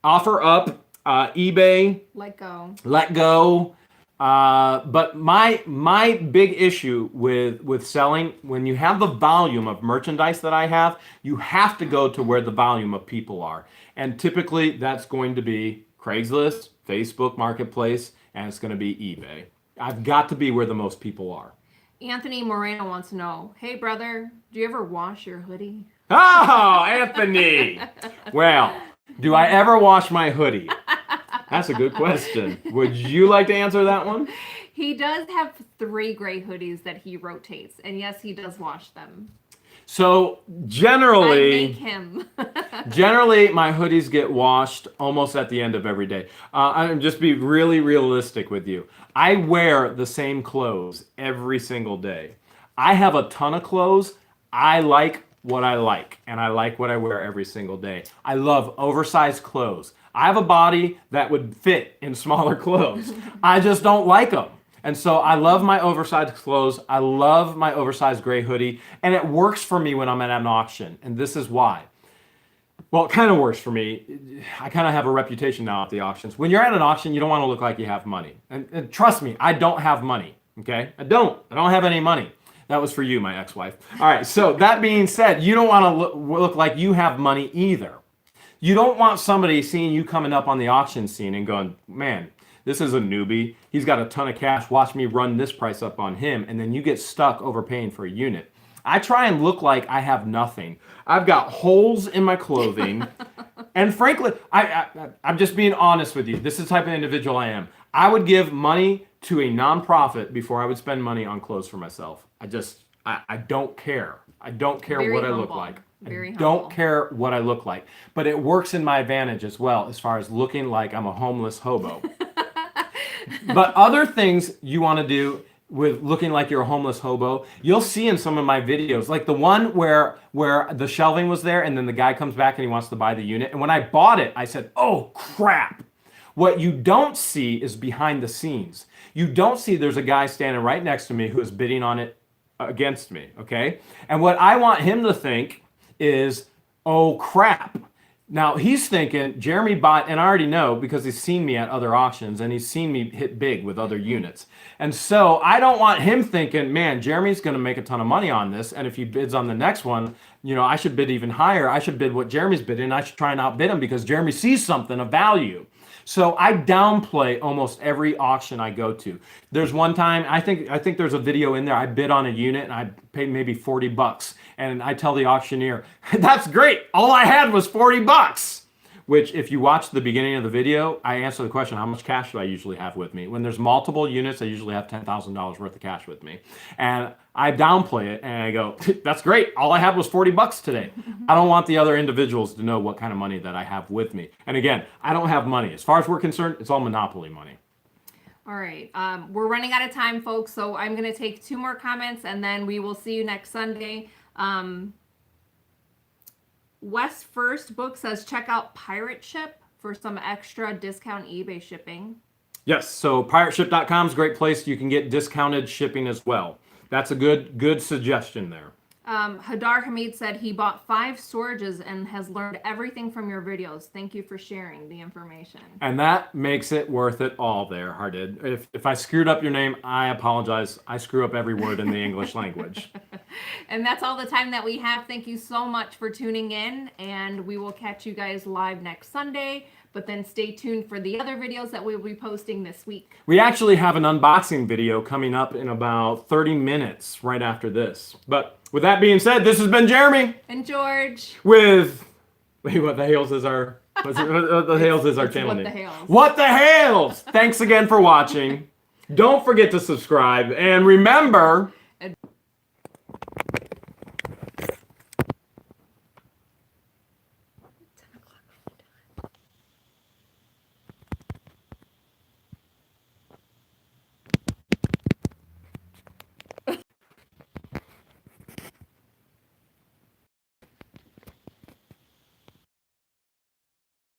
OfferUp, eBay. Let go. But my big issue with selling, when you have the volume of merchandise that I have, you have to go to where the volume of people are. And typically that's going to be Craigslist, Facebook Marketplace, and it's going to be eBay. I've got to be where the most people are. Anthony Moreno wants to know, hey brother, do you ever wash your hoodie? Oh, Anthony. Well, do I ever wash my hoodie? That's a good question. Would you like to answer that one? He does have 3 gray hoodies that he rotates, and yes, he does wash them. So generally, I make him. Generally, my hoodies get washed almost at the end of every day. I'm just be really realistic with you. I wear the same clothes every single day. I have a ton of clothes. I like what I like, and I like what I wear every single day. I love oversized clothes. I have a body that would fit in smaller clothes. I just don't like them. And so I love my oversized clothes. I love my oversized gray hoodie. And it works for me when I'm at an auction. And this is why. Well, it kind of works for me. I kind of have a reputation now at the auctions. When you're at an auction, you don't want to look like you have money. And trust me, I don't have money. Okay? I don't have any money. That was for you, my ex-wife. All right. So that being said, you don't want to look like you have money either. You don't want somebody seeing you coming up on the auction scene and going, man, this is a newbie. He's got a ton of cash. Watch me run this price up on him. And then you get stuck overpaying for a unit. I try and look like I have nothing. I've got holes in my clothing. And frankly, I'm just being honest with you. This is the type of individual I am. I would give money to a nonprofit before I would spend money on clothes for myself. I don't care. I don't care what I look like. I don't care what I look like. But it works in my advantage as well as far as looking like I'm a homeless hobo. But other things you want to do with looking like you're a homeless hobo, you'll see in some of my videos, like the one where the shelving was there and then the guy comes back and he wants to buy the unit. And when I bought it, I said, oh crap. What you don't see is behind the scenes. You don't see there's a guy standing right next to me who is bidding on it against me, okay? And what I want him to think is, oh crap. Now he's thinking, Jeremy bought, and I already know because he's seen me at other auctions and he's seen me hit big with other units. And so I don't want him thinking, man, Jeremy's going to make a ton of money on this. And if he bids on the next one, you know, I should bid even higher. I should bid what Jeremy's bidding. And I should try and outbid him because Jeremy sees something of value. So I downplay almost every auction I go to. There's one time, I think there's a video in there, I bid on a unit and I paid maybe $40. And I tell the auctioneer, that's great. All I had was $40. Which if you watch the beginning of the video, I answer the question, how much cash do I usually have with me? When there's multiple units, I usually have $10,000 worth of cash with me. And I downplay it and I go, that's great. All I had was $40 today. I don't want the other individuals to know what kind of money that I have with me. And again, I don't have money. As far as we're concerned, it's all monopoly money. All right. We're running out of time, folks. So I'm going to take 2 more comments and then we will see you next Sunday. West First Book says, check out Pirate Ship for some extra discount eBay shipping. Yes, so pirateship.com is a great place. You can get discounted shipping as well. That's a good suggestion there. Hadar Hamid said he bought 5 storages and has learned everything from your videos. Thank you for sharing the information. And that makes it worth it all there, Hardid. If I screwed up your name, I apologize. I screw up every word in the English language. And that's all the time that we have. Thank you so much for tuning in, and we will catch you guys live next Sunday. But then stay tuned for the other videos that we'll be posting this week. We actually have an unboxing video coming up in about 30 minutes right after this. But with that being said, this has been Jeremy. And George. With, what the Hales is our, what the Hales is our channel name. What the Hales. What the Hales! Thanks again for watching. Don't forget to subscribe. And remember,